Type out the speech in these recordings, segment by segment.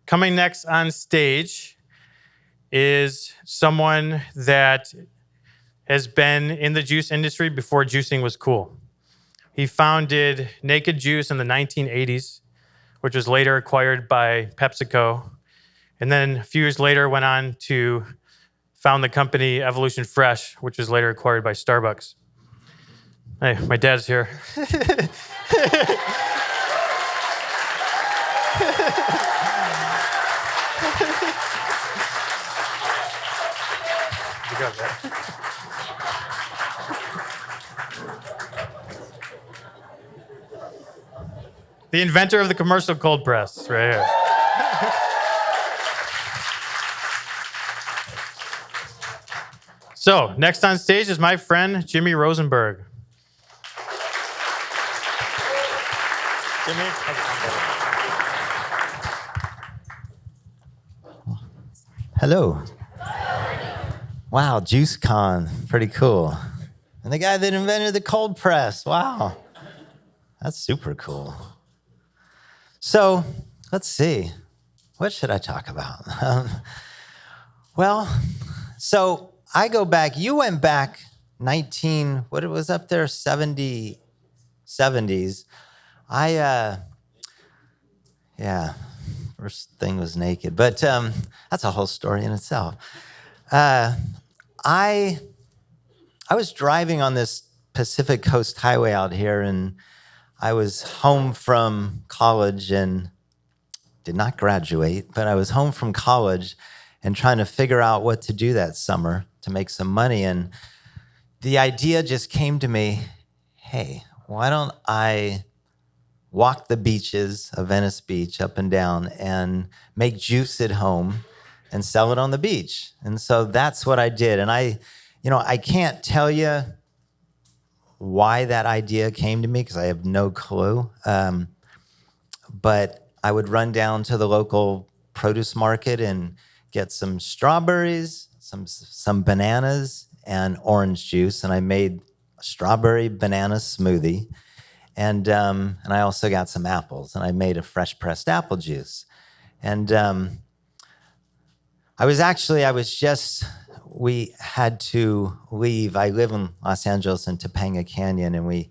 Coming next on stage is someone that has been in the juice industry before juicing was cool. He founded Naked Juice in the 1980s, which was later acquired by PepsiCo. And then a few years later went on to found the company Evolution Fresh, which was later acquired by Starbucks. Hey, my dad's here. The inventor of the commercial cold press, right here. So, next on stage is my friend, Jimmy Rosenberg. Jimmy? Hello. Wow, JuiceCon, pretty cool. And the guy that invented the cold press, wow. That's super cool. So, let's see. What should I talk about? So I go back, you went back what it was up there, 70s. First thing was naked, but that's a whole story in itself. I was driving on this Pacific Coast Highway out here, and I was home from college and did not graduate, but I was home from college and trying to figure out what to do that summer to make some money. And the idea just came to me, hey, why don't I walk the beaches of Venice Beach up and down and make juice at home and sell it on the beach? And so that's what I did. And I can't tell you why that idea came to me because I have no clue. But I would run down to the local produce market and get some strawberries, some bananas, and orange juice. And I made a strawberry banana smoothie. And I also got some apples, and I made a fresh pressed apple juice. And we had to leave. I live in Los Angeles in Topanga Canyon, and we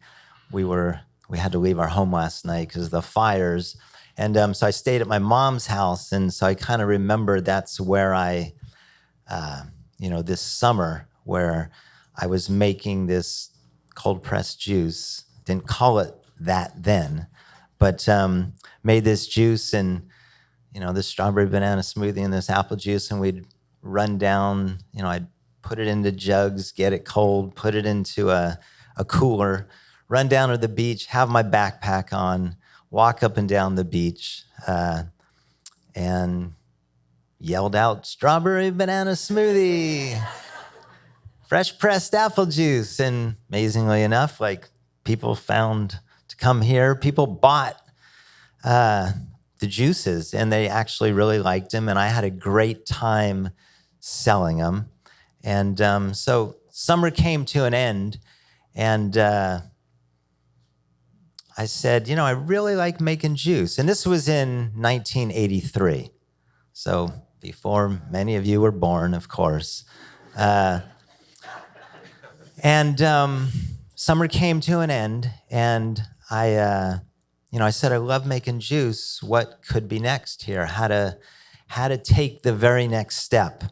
had to leave our home last night because of the fires. And so I stayed at my mom's house, and so I kind of remember that's where this summer where I was making this cold pressed juice. Didn't call it that then, but made this juice and, this strawberry banana smoothie and this apple juice, and we'd run down, I'd put it into jugs, get it cold, put it into a cooler, run down to the beach, have my backpack on, walk up and down the beach, and yelled out, strawberry banana smoothie, fresh pressed apple juice. And amazingly enough, people found to come here. People bought the juices, and they actually really liked them, and I had a great time selling them. And so summer came to an end, and I said, I really like making juice. And this was in 1983, so before many of you were born, of course. And summer came to an end, and I said, I love making juice. What could be next here? How to take the very next step.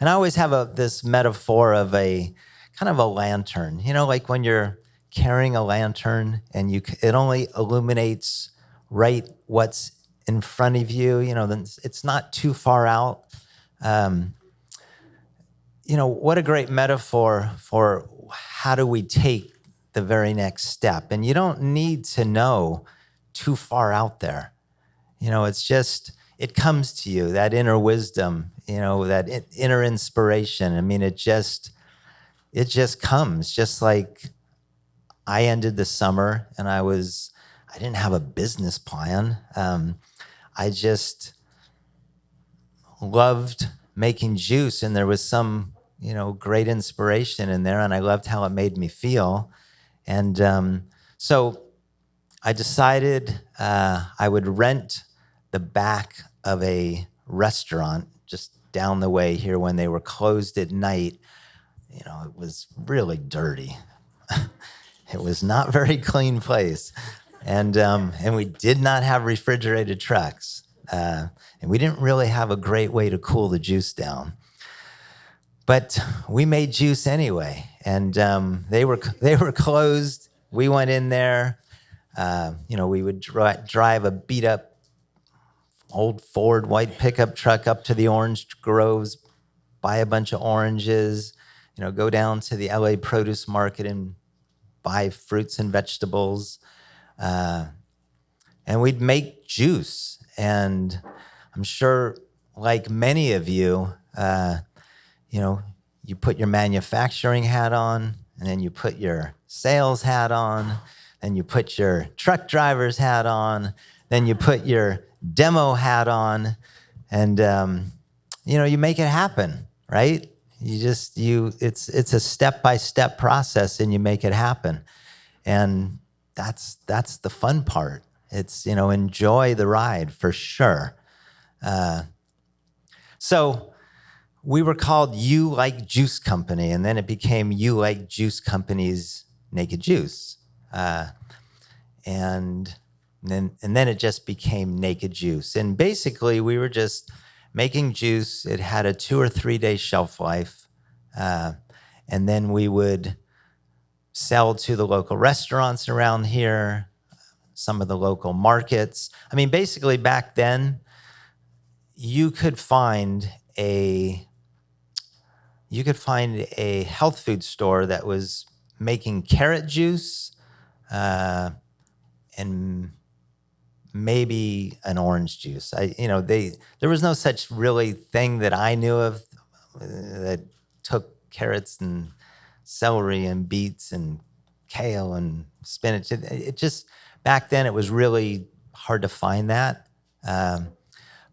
And I always have this metaphor of a kind of a lantern, like when you're carrying a lantern and it only illuminates right what's in front of you, then it's not too far out. What a great metaphor for how do we take the very next step. And you don't need to know too far out there. It's just, it comes to you, that inner wisdom, that inner inspiration. I mean, it just comes, just like I ended the summer and I didn't have a business plan. I just loved making juice, and there was some, great inspiration in there, and I loved how it made me feel. And so I decided I would rent the back of a restaurant just down the way here when they were closed at night. You know, it was really dirty. It was not a very clean place. And we did not have refrigerated trucks. And we didn't really have a great way to cool the juice down. But we made juice anyway. And they were closed. We went in there. We would drive a beat up old Ford white pickup truck up to the orange groves, buy a bunch of oranges, go down to the LA produce market and buy fruits and vegetables. And we'd make juice. And I'm sure, like many of you, you put your manufacturing hat on, and then you put your sales hat on, then you put your truck driver's hat on, then you put your demo hat on, and you make it happen, right? It's a step-by-step process, and you make it happen. And that's the fun part. It's, enjoy the ride for sure. So we were called You Like Juice Company, and then it became You Like Juice Company's Naked Juice. And then it just became Naked Juice. And basically we were just making juice. It had a 2 or 3 day shelf life. And then we would sell to the local restaurants around here, some of the local markets. I mean, basically back then, you could find a health food store that was making carrot juice and maybe an orange juice. There was no such really thing that I knew of that took carrots and celery and beets and kale and spinach. It just, back then it was really hard to find that.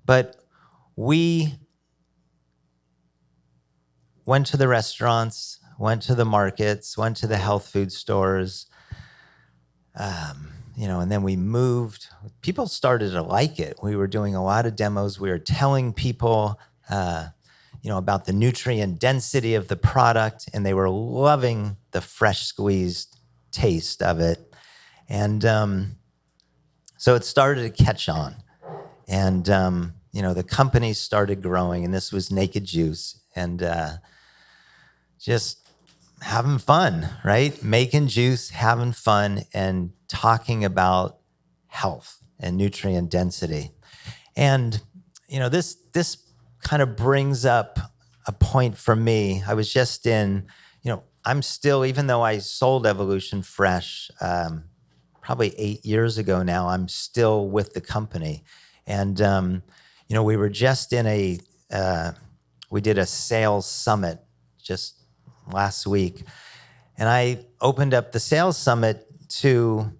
But we went to the restaurants, went to the markets, went to the health food stores, and then we moved. People started to like it. We were doing a lot of demos. We were telling people, about the nutrient density of the product, and they were loving the fresh squeezed taste of it. And so it started to catch on. And, the company started growing, and this was Naked Juice. And just having fun, right? Making juice, having fun, and talking about health and nutrient density. And, this kind of brings up a point for me. I was just in, I'm still, even though I sold Evolution Fresh probably 8 years ago now, I'm still with the company. And, we were just in we did a sales summit just last week. And I opened up the sales summit to,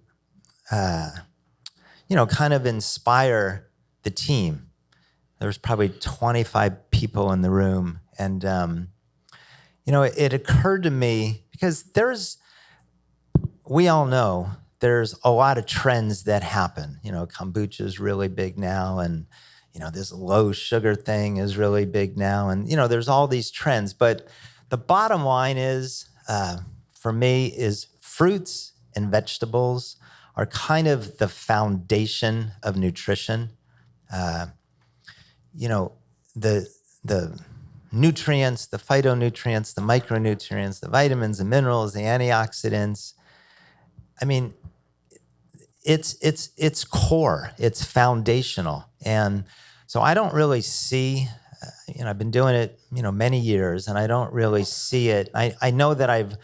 kind of inspire the team. There was probably 25 people in the room. And, it occurred to me, because we all know there's a lot of trends that happen. Kombucha is really big now, and, this low sugar thing is really big now. And, there's all these trends. But the bottom line is, for me, is fruits and vegetables are kind of the foundation of nutrition. The nutrients, the phytonutrients, the micronutrients, the vitamins, the minerals, the antioxidants. I mean, it's core, it's foundational. And so I don't really see, I've been doing it, many years, and I don't really see it. I know that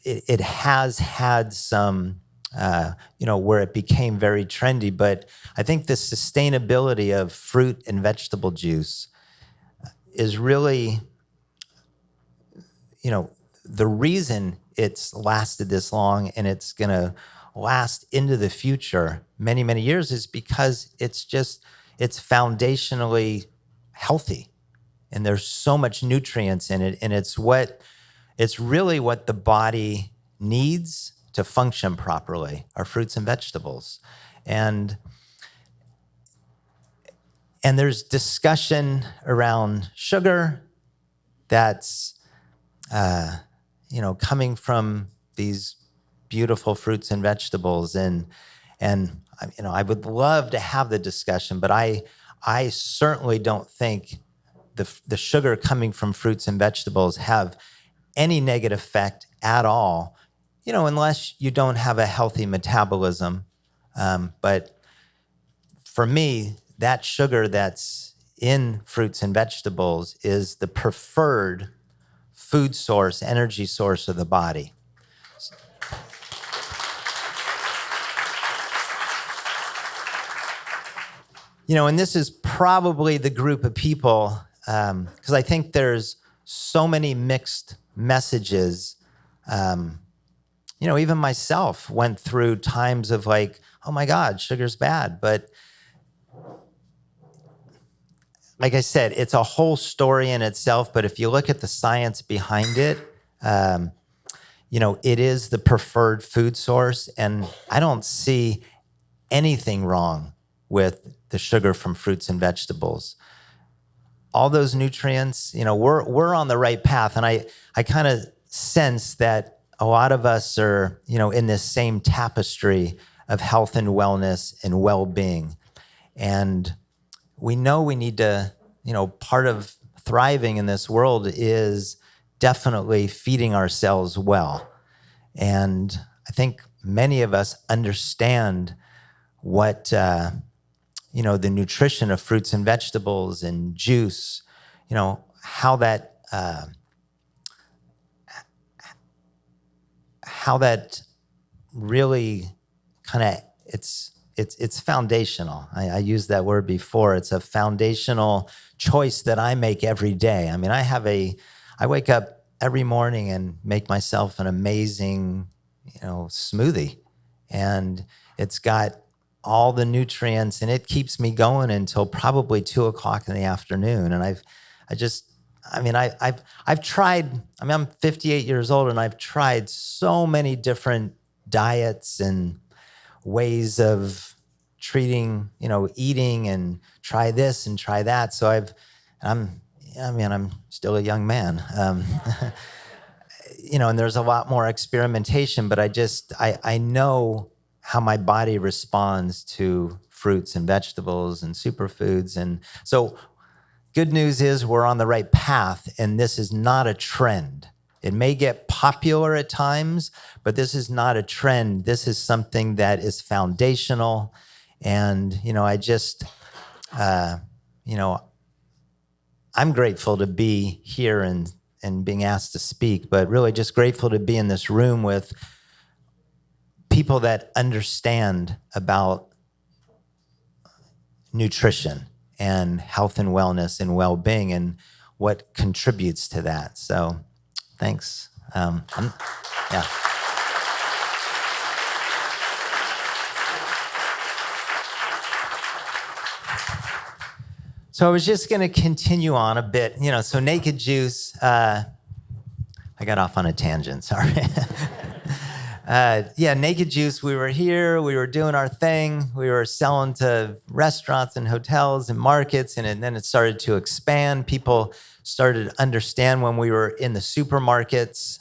it has had some, where it became very trendy, but I think the sustainability of fruit and vegetable juice is really, the reason it's lasted this long and it's going to last into the future many, many years is because it's foundationally healthy, and there's so much nutrients in it, and it's really what the body needs to function properly, are fruits and vegetables. And And there's discussion around sugar that's, coming from these beautiful fruits and vegetables. And I would love to have the discussion, but I certainly don't think the sugar coming from fruits and vegetables have any negative effect at all, unless you don't have a healthy metabolism. But for me, that sugar that's in fruits and vegetables is the preferred food source, energy source of the body. And this is probably the group of people, because I think there's so many mixed messages. Even myself went through times of like, oh my God, sugar's bad. But like I said, it's a whole story in itself. But if you look at the science behind it, it is the preferred food source. And I don't see anything wrong with the sugar from fruits and vegetables. All those nutrients, we're on the right path. And I kind of sense that a lot of us are, in this same tapestry of health and wellness and well-being. And we know we need to, part of thriving in this world is definitely feeding ourselves well. And I think many of us understand what, the nutrition of fruits and vegetables and juice, how that really kind of, it's foundational. I used that word before. It's a foundational choice that I make every day. I mean, I wake up every morning and make myself an amazing, smoothie, and it's got all the nutrients, and it keeps me going until probably 2:00 in the afternoon. And I've tried, I'm 58 years old, and I've tried so many different diets and ways of treating, eating, and try this and try that. So I'm still a young man, and there's a lot more experimentation, but I know how my body responds to fruits and vegetables and superfoods. And so good news is we're on the right path, and this is not a trend. It may get popular at times, but this is not a trend. This is something that is foundational. And, I'm grateful to be here and being asked to speak, but really just grateful to be in this room with people that understand about nutrition and health and wellness and well-being and what contributes to that. So thanks. Yeah. So I was just going to continue on a bit. So Naked Juice, I got off on a tangent, sorry. Naked Juice, we were here, we were doing our thing, we were selling to restaurants and hotels and markets, and then it started to expand. People started to understand when we were in the supermarkets.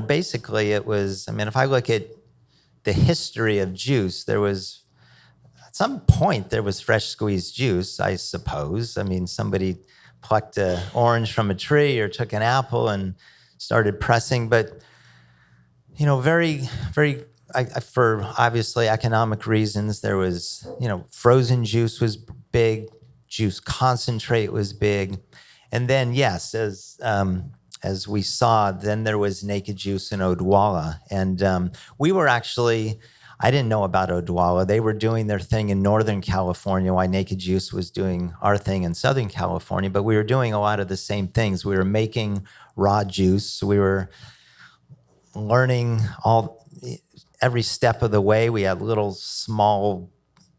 Basically it was, if I look at the history of juice, at some point there was fresh squeezed juice, I suppose. Somebody plucked an orange from a tree or took an apple and started pressing, but very, very, for obviously economic reasons, there was, frozen juice was big, juice concentrate was big. And then, yes, as we saw, then there was Naked Juice in Odwalla. And we were actually, I didn't know about Odwalla. They were doing their thing in Northern California while Naked Juice was doing our thing in Southern California. But we were doing a lot of the same things. We were making raw juice. We were learning every step of the way. We had little small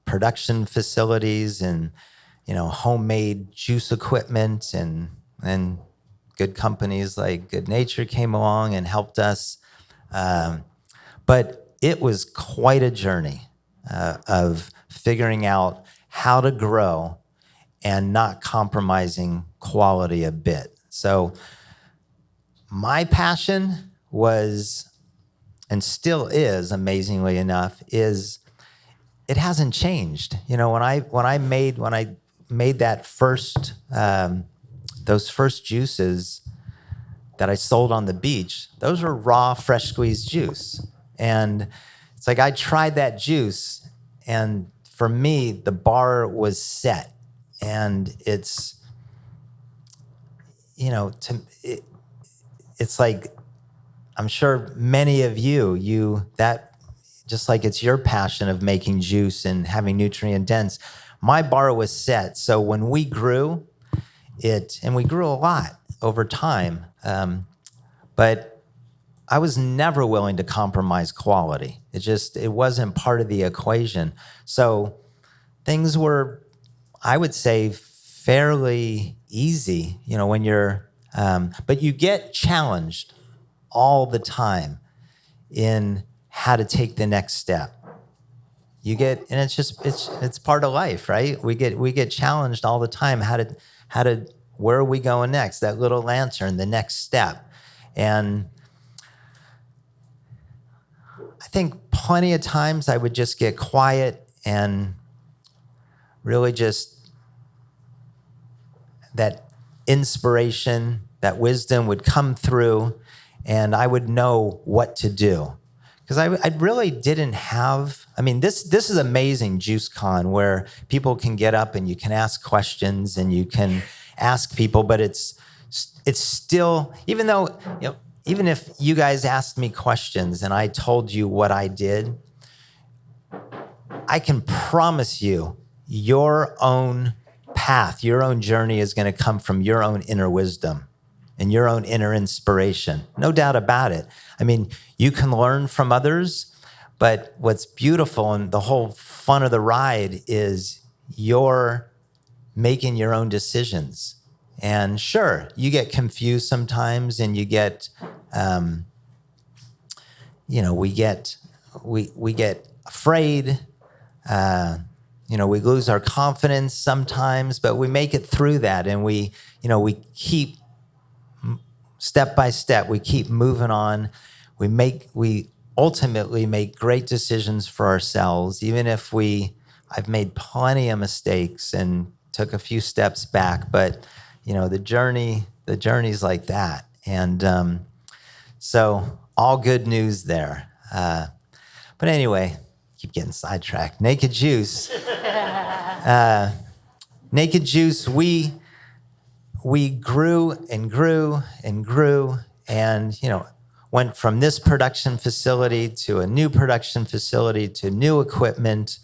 production facilities and homemade juice equipment, and then good companies like Good Nature came along and helped us. But it was quite a journey of figuring out how to grow and not compromising quality a bit. So my passion was, and still is, amazingly enough, is it hasn't changed. You know, when I made that first those first juices that I sold on the beach, those were raw, fresh squeezed juice. And it's like I tried that juice, and for me, the bar was set. And it's, you know, it's like, I'm sure many of you, that just like it's your passion of making juice and having nutrient dense, my bar was set. So when we grew it, and we grew a lot over time, but I was never willing to compromise quality. It wasn't part of the equation. So things were, I would say, fairly easy, you know, when you're, but you get challenged all the time in how to take the next step. You get, and it's part of life, right? We get challenged all the time. Where are we going next? That little lantern, the next step. And I think plenty of times I would just get quiet and really just that inspiration, that wisdom would come through, and I would know what to do. Because I really didn't have, I mean, this is amazing, JuiceCon, where people can get up and you can ask questions and you can ask people, but it's still, even though, you know, even if you guys asked me questions and I told you what I did, I can promise you your own path, your own journey is going to come from your own inner wisdom and your own inner inspiration. No doubt about it. I mean, you can learn from others, but what's beautiful and the whole fun of the ride is you're making your own decisions. And sure, you get confused sometimes, and you get, you know, we get afraid. You know, we lose our confidence sometimes, but we make it through that, and we keep step by step. We keep moving on. We ultimately make great decisions for ourselves, even if I've made plenty of mistakes and took a few steps back, but you know, the journey's like that. And so all good news there. But anyway, keep getting sidetracked. Naked Juice. Naked Juice, we grew and grew and grew, and you know, went from this production facility to a new production facility to new equipment.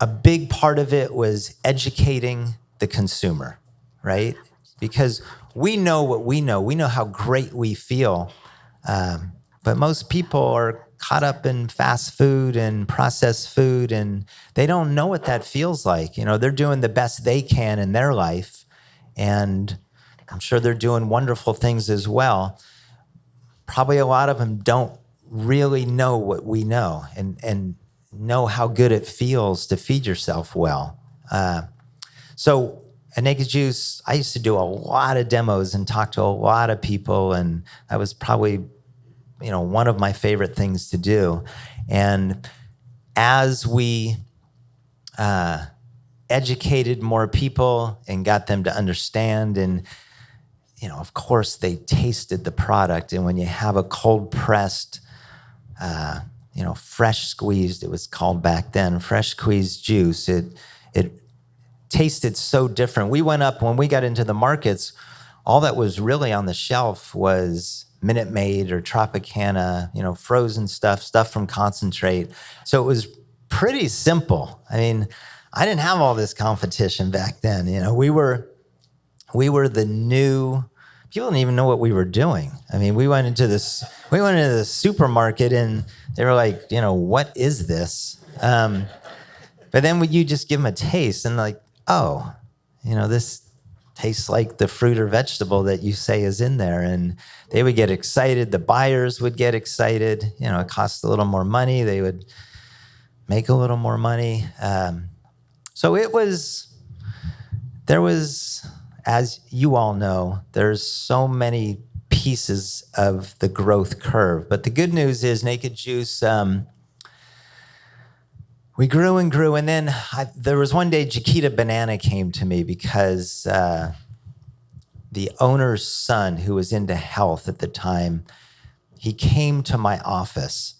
A big part of it was educating the consumer, right? Because we know what we know. We know how great we feel. But most people are caught up in fast food and processed food, and they don't know what that feels like. You know, they're doing the best they can in their life, and I'm sure they're doing wonderful things as well. Probably a lot of them don't really know what we know and know how good it feels to feed yourself well. So at Naked Juice, I used to do a lot of demos and talk to a lot of people, and that was probably, you know, one of my favorite things to do. And as we educated more people and got them to understand, and you know, of course, they tasted the product. And when you have a cold pressed, you know, fresh squeezed, it was called back then, fresh squeezed juice, it tasted so different. We went up, when we got into the markets, all that was really on the shelf was Minute Maid or Tropicana, you know, frozen stuff from concentrate. So it was pretty simple. I mean, I didn't have all this competition back then. You know, we were the new, people didn't even know what we were doing. I mean, we went into the supermarket and they were like, you know, what is this? But then you just give them a taste and like, oh, you know, this tastes like the fruit or vegetable that you say is in there. And they would get excited. The buyers would get excited. You know, it cost a little more money. They would make a little more money. So there was, as you all know, there's so many pieces of the growth curve. But the good news is Naked Juice, we grew and grew. And then there was one day Chiquita Banana came to me because the owner's son, who was into health at the time, he came to my office.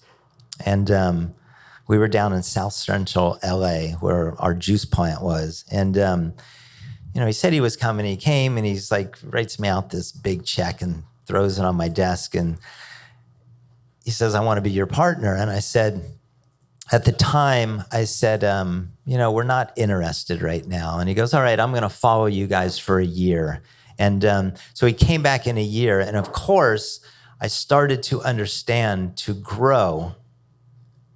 And we were down in South Central LA where our juice plant was. And, he said he was coming. He came and he's like, writes me out this big check and throws it on my desk. And he says, I want to be your partner. And I said, at the time, I said, we're not interested right now. And he goes, all right, I'm going to follow you guys for a year. And so he came back in a year. And of course, I started to understand to grow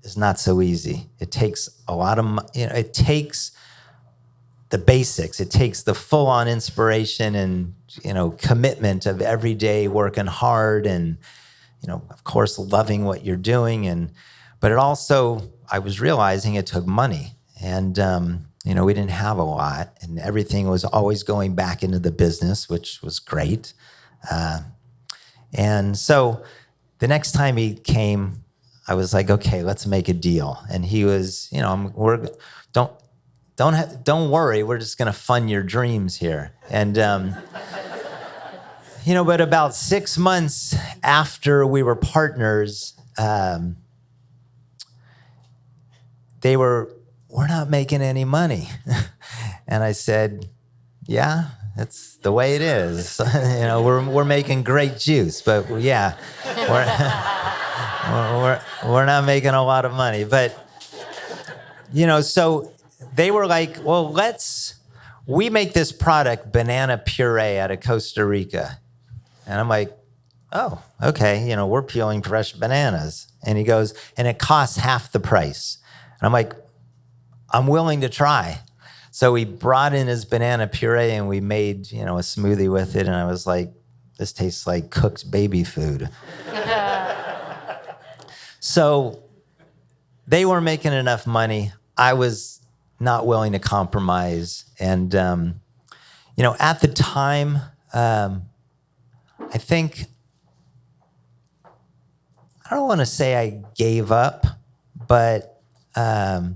is not so easy. It takes a lot of, it takes the basics. It takes the full-on inspiration and, commitment of every day working hard and, of course, loving what you're doing. But it also, I was realizing it took money. And, we didn't have a lot. And everything was always going back into the business, which was great. And so the next time he came, I was like, okay, let's make a deal. And he was, don't worry, we're just going to fund your dreams here. And, but about 6 months after we were partners, we're not making any money. And I said, yeah, that's the way it is. We're making great juice, but yeah, we're not making a lot of money. But, so they were like, well, we make this product, banana puree, out of Costa Rica. And I'm like, oh, okay, we're peeling fresh bananas. And he goes, and it costs half the price. And I'm like, I'm willing to try. So he brought in his banana puree and we made, a smoothie with it. And I was like, this tastes like cooked baby food. So they weren't making enough money. I was not willing to compromise. And, at the time, I think, I don't want to say I gave up, but I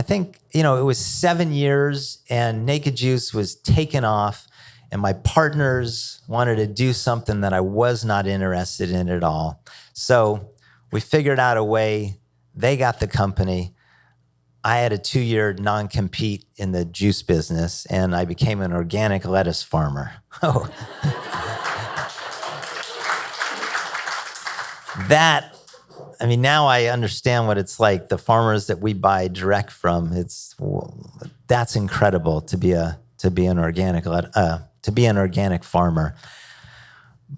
think, it was 7 years and Naked Juice was taken off and my partners wanted to do something that I was not interested in at all. So we figured out a way. They got the company. I had a 2-year non-compete in the juice business and I became an organic lettuce farmer. Oh. Now I understand what it's like. The farmers that we buy direct from, that's incredible to be an organic farmer.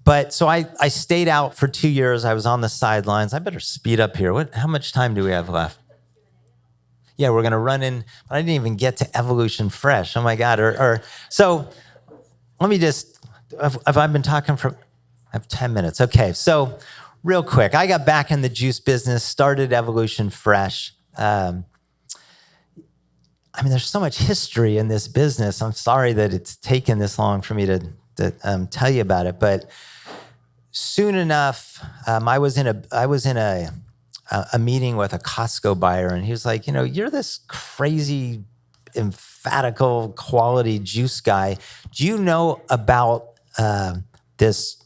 But so I stayed out for 2 years. I was on the sidelines. I better speed up here. How much time do we have left? Yeah, we're gonna run in. But I didn't even get to Evolution Fresh. Oh my God! So let me just. Have I been talking for? I have 10 minutes. Okay, so. Real quick, I got back in the juice business, started Evolution Fresh. There's so much history in this business. I'm sorry that it's taken this long for me to tell you about it. But soon enough, I was in a meeting with a Costco buyer, and he was like, you're this crazy, emphatical, quality juice guy. Do you know about this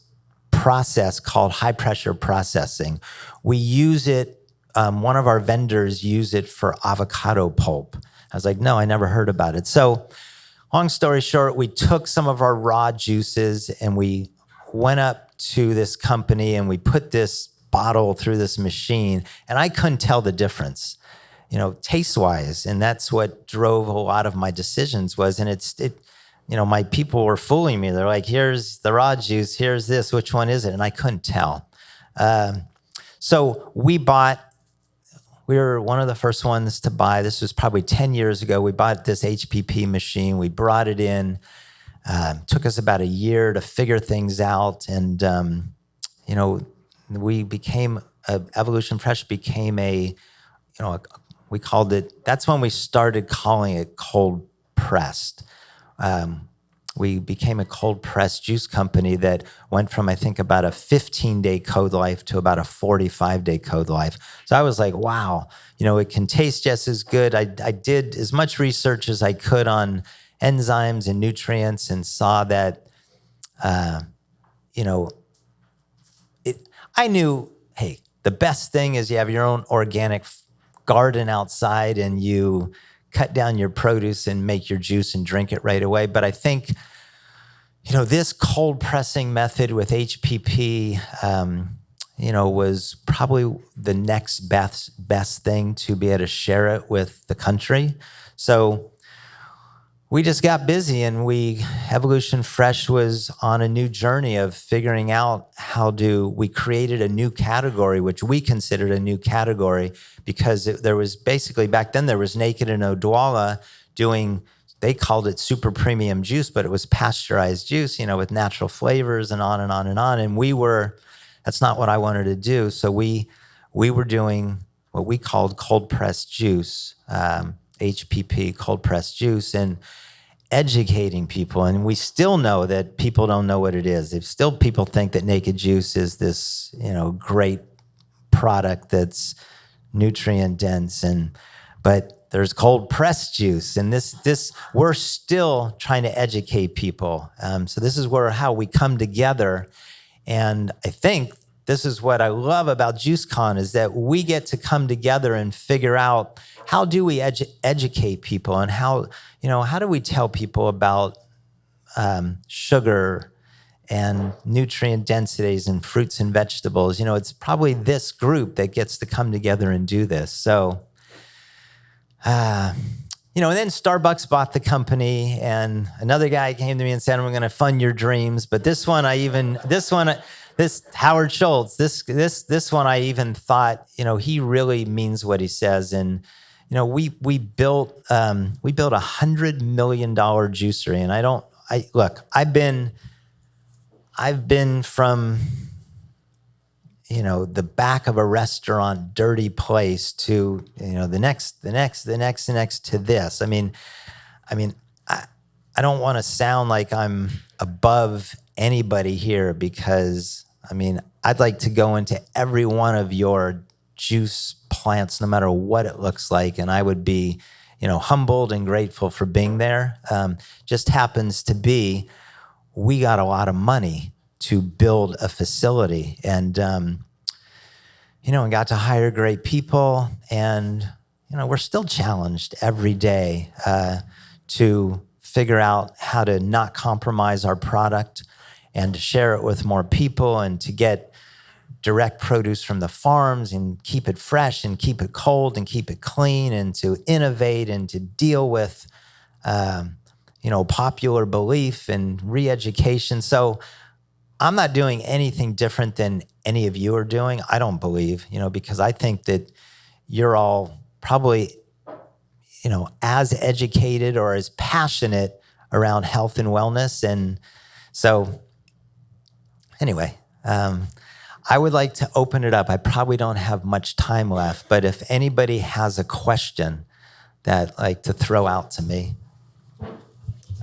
process called high pressure processing? We use it, one of our vendors use it for avocado pulp. I was like, no, I never heard about it. So long story short, we took some of our raw juices and we went up to this company and we put this bottle through this machine and I couldn't tell the difference, taste-wise. And that's what drove a lot of my decisions my people were fooling me. They're like, here's the raw juice, here's this, which one is it? And I couldn't tell. So we were one of the first ones to buy, this was probably 10 years ago, we bought this HPP machine, we brought it in, took us about a year to figure things out. And, Evolution Fresh became a we called it, that's when we started calling it cold pressed. We became a cold pressed juice company that went from, I think, about a 15-day code life to about a 45-day code life. So I was like, wow, it can taste just as good. I did as much research as I could on enzymes and nutrients and saw that, I knew, hey, the best thing is you have your own organic garden outside and you cut down your produce and make your juice and drink it right away. But I think, this cold pressing method with HPP, was probably the next best thing to be able to share it with the country. So we just got busy, and Evolution Fresh was on a new journey of figuring out we created a new category, which we considered a new category because there was basically, back then there was Naked and Odwalla doing, they called it super premium juice, but it was pasteurized juice, with natural flavors and on and on and on. And that's not what I wanted to do. So we were doing what we called cold pressed juice, HPP, cold pressed juice, and educating people. And we still know that people don't know what it is. People think that Naked Juice is this, great product that's nutrient dense, but there's cold pressed juice, and this we're still trying to educate people. So this is how we come together, and I think this is what I love about JuiceCon is that we get to come together and figure out how do we educate people, and how do we tell people about sugar and nutrient densities and fruits and vegetables. It's probably this group that gets to come together and do this. So, and then Starbucks bought the company, and another guy came to me and said, "I'm going to fund your dreams." But this Howard Schultz, this one, I even thought, he really means what he says. And, we built $100 million juicery. And I've been from, the back of a restaurant, dirty place to, the next to this. I don't want to sound like I'm above anybody here because, I'd like to go into every one of your juice plants, no matter what it looks like. And I would be, humbled and grateful for being there. Just happens to be, we got a lot of money to build a facility, and, and got to hire great people. And, we're still challenged every day to figure out how to not compromise our product and to share it with more people and to get direct produce from the farms and keep it fresh and keep it cold and keep it clean, and to innovate and to deal with, popular belief and re-education. So I'm not doing anything different than any of you are doing, I don't believe, because I think that you're all probably, as educated or as passionate around health and wellness. And so anyway, I would like to open it up. I probably don't have much time left, but if anybody has a question that like to throw out to me,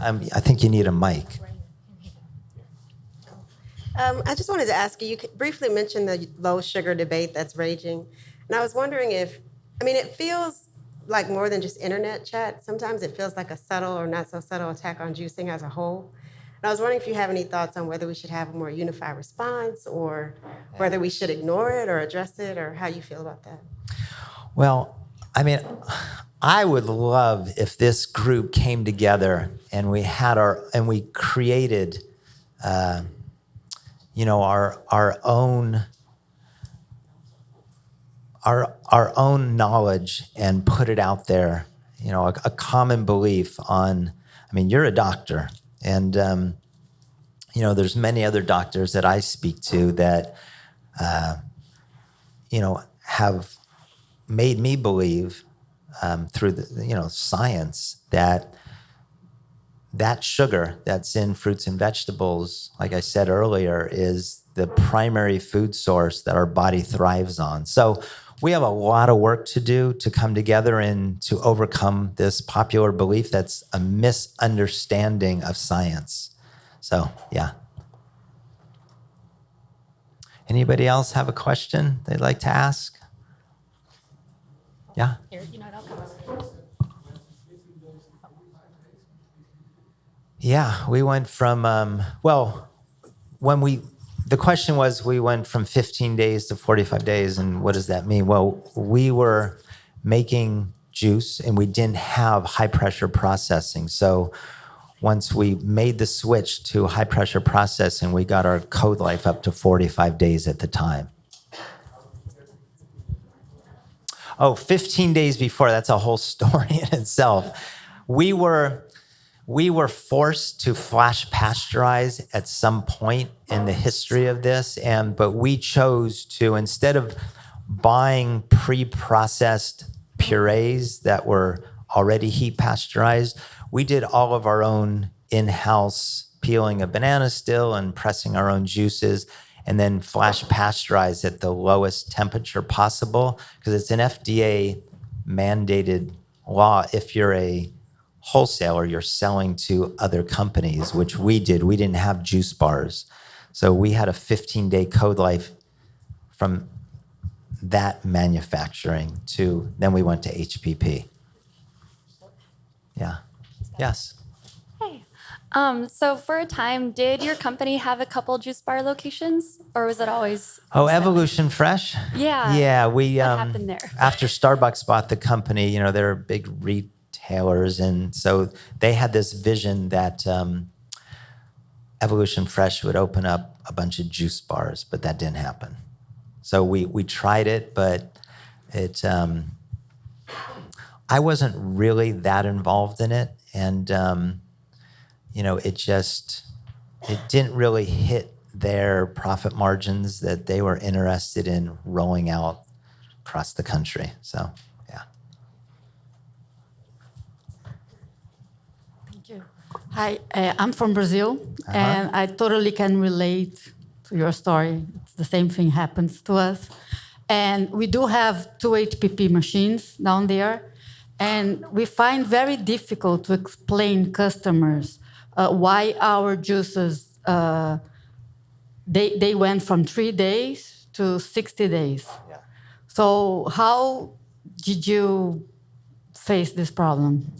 I think you need a mic. I just wanted to ask you, briefly mentioned the low sugar debate that's raging. And I was wondering it feels like more than just internet chat. Sometimes it feels like a subtle or not so subtle attack on juicing as a whole. And I was wondering if you have any thoughts on whether we should have a more unified response, or whether we should ignore it or address it, or how you feel about that. Well, I would love if this group came together and we created, our own knowledge and put it out there, a common belief on, you're a doctor, and, there's many other doctors that I speak to that, have made me believe, through the, science, that sugar that's in fruits and vegetables, like I said earlier, is the primary food source that our body thrives on. So we have a lot of work to do to come together and to overcome this popular belief that's a misunderstanding of science. So, yeah. Anybody else have a question they'd like to ask? Yeah. Yeah, we went from, the question was, we went from 15 days to 45 days, and what does that mean? Well, we were making juice and we didn't have high pressure processing. So once we made the switch to high pressure processing, we got our code life up to 45 days at the time. Oh, 15 days before, that's a whole story in itself. We were forced to flash pasteurize at some point in the history of this, but we chose to, instead of buying pre-processed purees that were already heat pasteurized, we did all of our own in-house peeling of banana still and pressing our own juices, and then flash pasteurize at the lowest temperature possible, because it's an FDA mandated law. If you're a wholesaler, you're selling to other companies, which we did. We didn't have juice bars. So we had a 15-day code life from that manufacturing to, then we went to HPP. Yeah. Yes. Hey. So for a time, did your company have a couple juice bar locations, or was it always? Oh, Evolution Fresh? Yeah. Yeah, we What happened there? after Starbucks bought the company, they're big retailers, and so they had this vision that Evolution Fresh would open up a bunch of juice bars, but that didn't happen. So we tried it, but it I wasn't really that involved in it, and it didn't really hit their profit margins that they were interested in rolling out across the country. So, yeah. Thank you. Hi, I'm from Brazil, and I totally can relate to your story. It's the same thing happens to us. And we do have 2 HPP machines down there, and we find very difficult to explain customers why our juices, they went from 3 days to 60 days. Yeah. So how did you face this problem?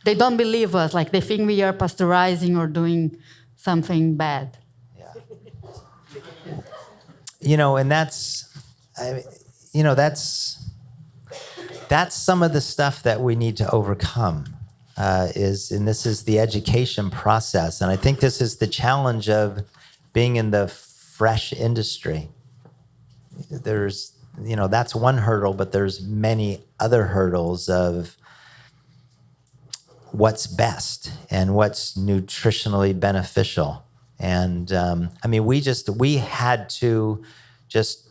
They don't believe us, like they think we are pasteurizing or doing something bad. Yeah. And that's some of the stuff that we need to overcome. And this is the education process. And I think this is the challenge of being in the fresh industry. That's one hurdle, but there's many other hurdles of what's best and what's nutritionally beneficial. And we had to just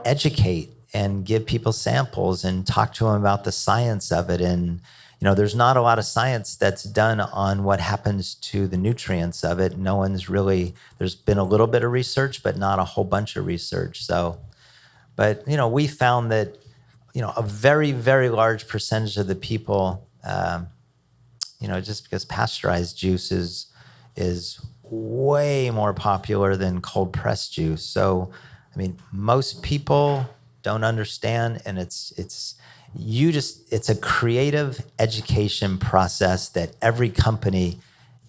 educate and give people samples and talk to them about the science of it. And there's not a lot of science that's done on what happens to the nutrients of it. There's been a little bit of research, but not a whole bunch of research. But we found that, a very, very large percentage of the people, just because pasteurized juice is way more popular than cold pressed juice. So, most people don't understand, and it's a creative education process that every company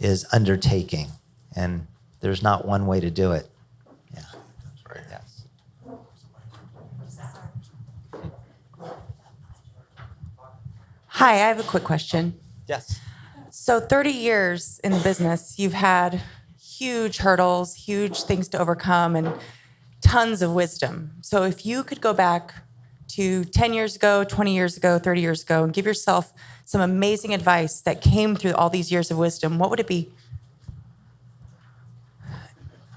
is undertaking, and there's not one way to do it. Yeah. Right. Yes. Hi, I have a quick question. Yes. So 30 years in the business, you've had huge hurdles, huge things to overcome, and tons of wisdom. So if you could go back to 10 years ago, 20 years ago, 30 years ago, and give yourself some amazing advice that came through all these years of wisdom, what would it be?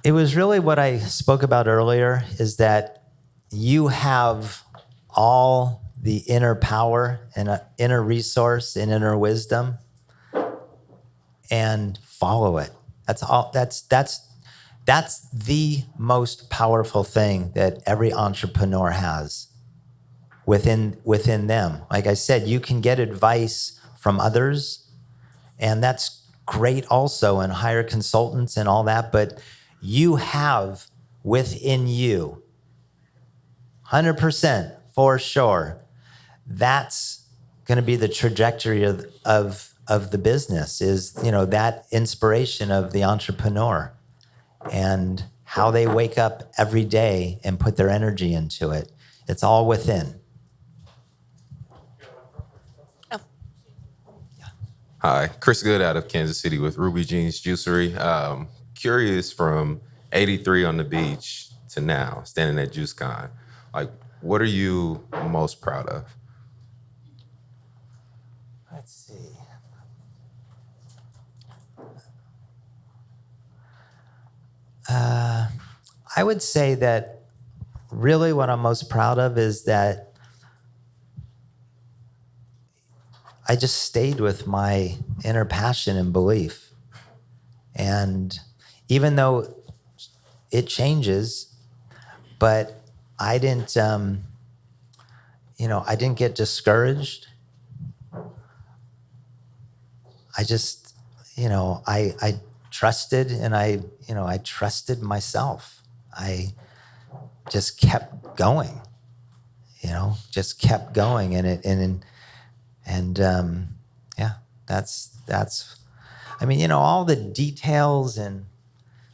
It was really what I spoke about earlier, is that you have all the inner power and inner resource and inner wisdom, and follow it. That's all. That's the most powerful thing that every entrepreneur has. within them. Like I said, you can get advice from others, and that's great also, and hire consultants and all that, but you have within you 100% for sure, that's going to be the trajectory of the business, is, you know, that inspiration of the entrepreneur and how they wake up every day and put their energy into it. It's all within. Hi, Chris Good out of Kansas City with Ruby Jeans Juicery. Curious, from 83 on the beach to now, standing at JuiceCon, like, what are you most proud of? Let's see. I would say that really what I'm most proud of is that I just stayed with my inner passion and belief. And even though it changes, but I didn't, I didn't get discouraged. I just, I trusted, and I trusted myself. I just kept going, just kept going. And yeah, that's, all the details and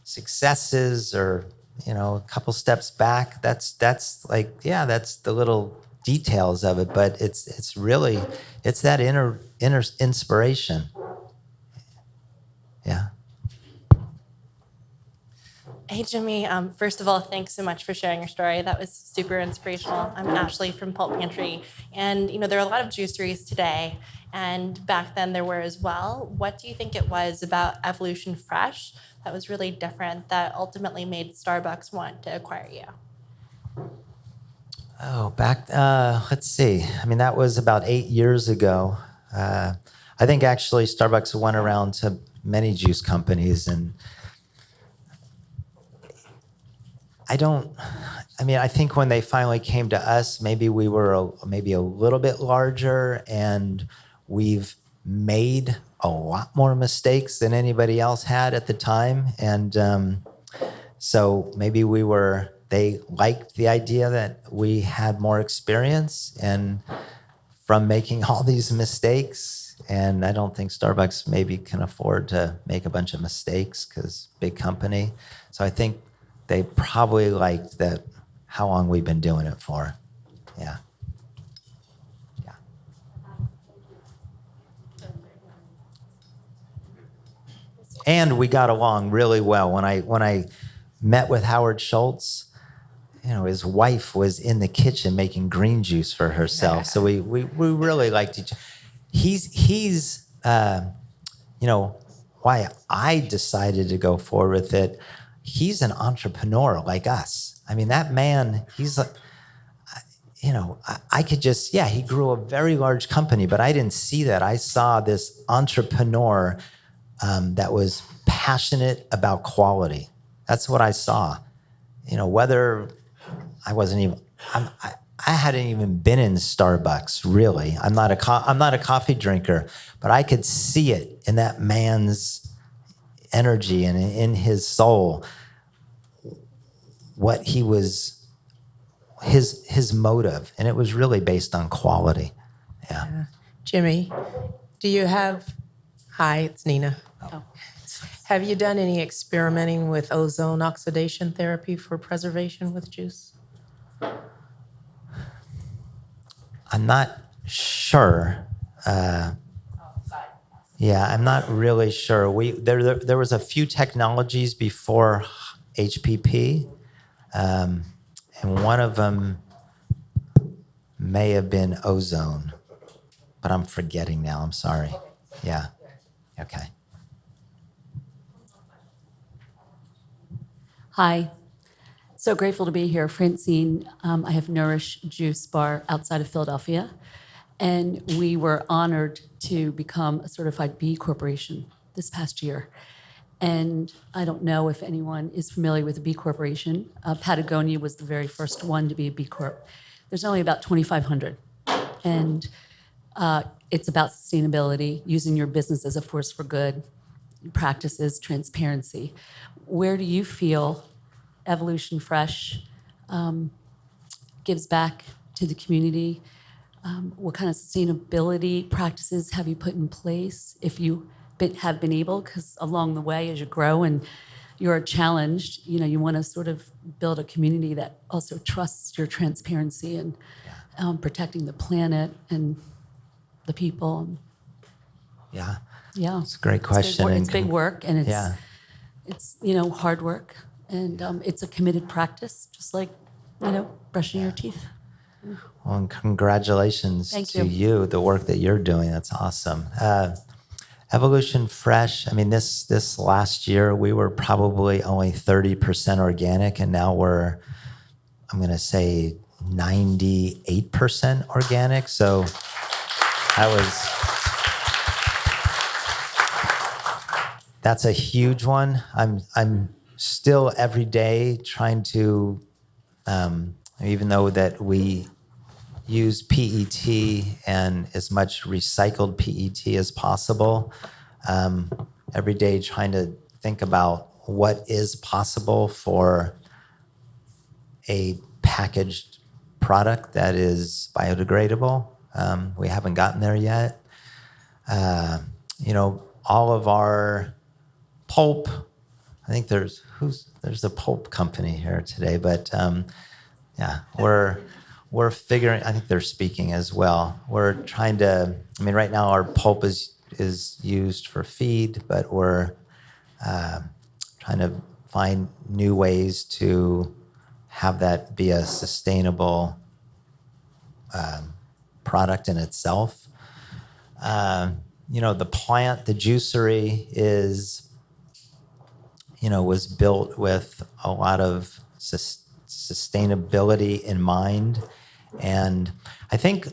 successes, or, a couple steps back, that's like, yeah, that's the little details of it, but it's really, it's that inner inspiration. Yeah. Hey, Jimmy. First of all, thanks so much for sharing your story. That was super inspirational. I'm Ashley from Pulp Pantry. And, there are a lot of juiceries today, and back then there were as well. What do you think it was about Evolution Fresh that was really different, that ultimately made Starbucks want to acquire you? Oh, let's see. That was about 8 years ago. I think actually Starbucks went around to many juice companies, and I think when they finally came to us, maybe we were maybe a little bit larger, and we've made a lot more mistakes than anybody else had at the time. And so maybe they liked the idea that we had more experience and from making all these mistakes. And I don't think Starbucks maybe can afford to make a bunch of mistakes, because big company. So I think they probably liked that, how long we've been doing it for. Yeah. Yeah. And we got along really well. When I met with Howard Schultz, his wife was in the kitchen making green juice for herself. So we really liked each other. He's why I decided to go forward with it. He's an entrepreneur like us. That man, he's like, I could just, yeah, he grew a very large company, but I didn't see that. I saw this entrepreneur that was passionate about quality. That's what I saw. Whether I wasn't even, I hadn't even been in Starbucks, really. I'm not a coffee drinker, but I could see it in that man's energy and in his soul, what he was, his motive, and it was really based on quality. Yeah. Jimmy, do you have, hi, it's Nina. Oh. Have you done any experimenting with ozone oxidation therapy for preservation with juice? I'm not sure. Yeah, I'm not really sure. There was a few technologies before HPP, and one of them may have been ozone, but I'm forgetting now. I'm sorry. Yeah. Okay. Hi. So grateful to be here. Francine, I have Nourish Juice Bar outside of Philadelphia, and we were honored to become a certified B Corporation this past year. And I don't know if anyone is familiar with a B Corporation. Patagonia was the very first one to be a B Corp. there's only about 2,500. And it's about sustainability, using your business as a force for good, practices, transparency. Where do you feel Evolution Fresh gives back to the community? What kind of sustainability practices have you put in place, if you have been able? Because along the way, as you grow and you're challenged, you want to sort of build a community that also trusts your transparency and protecting the planet and the people. Yeah. Yeah, It's a great question. It's big work, and Yeah. it's hard work, and it's a committed practice, just like brushing your teeth. Well, and congratulations Thank to you. you, the work that you're doing. That's awesome. Evolution Fresh, I mean, this last year, we were probably only 30% organic, and now I'm going to say 98% organic. So that's a huge one. I'm still every day trying to, even though that we use PET and as much recycled PET as possible, every day trying to think about what is possible for a packaged product that is biodegradable. We haven't gotten there yet. All of our pulp, I think there's a pulp company here today, but yeah, we're figuring, I think they're speaking as well. We're trying to, right now our pulp is used for feed, but we're trying to find new ways to have that be a sustainable product in itself. The plant, the juicery was built with a lot of sustainability in mind. And I think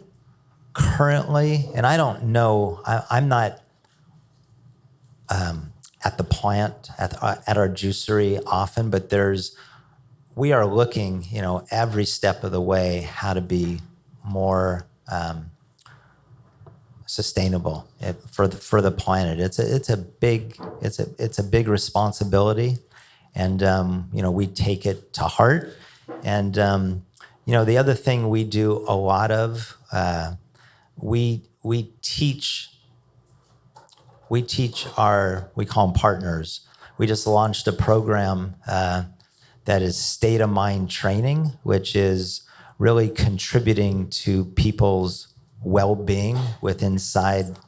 currently, and I don't know, I'm not at the plant, at our juicery often, but we are looking, every step of the way how to be more sustainable for the planet. It's a big responsibility, and we take it to heart. And the other thing we do a lot of, we teach we call them partners. We just launched a program that is state of mind training, which is really contributing to people's well-being inside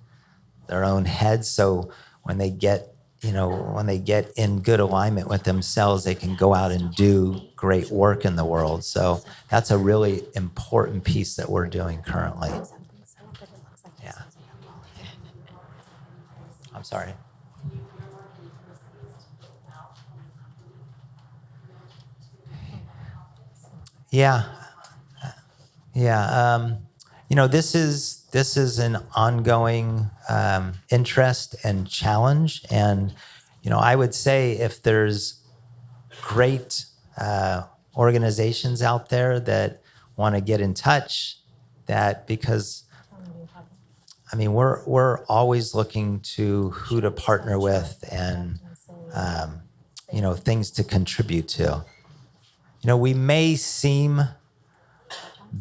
their own heads. So when they get in good alignment with themselves, they can go out and do great work in the world. So that's a really important piece that we're doing currently. Yeah. I'm sorry. Yeah. This is an ongoing interest and challenge, and I would say if there's great organizations out there that want to get in touch, because we're always looking to who to partner with and things to contribute to. We may seem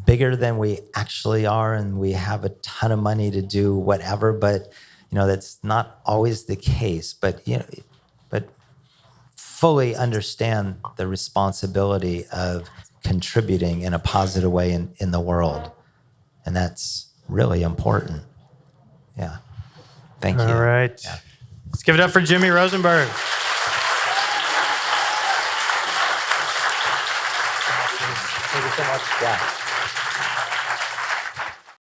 bigger than we actually are, and we have a ton of money to do whatever, but that's not always the case. But fully understand the responsibility of contributing in a positive way in the world, and that's really important. Yeah. Thank you. All right. Yeah. Let's give it up for Jimmy Rosenberg. Thank you so much. Yeah.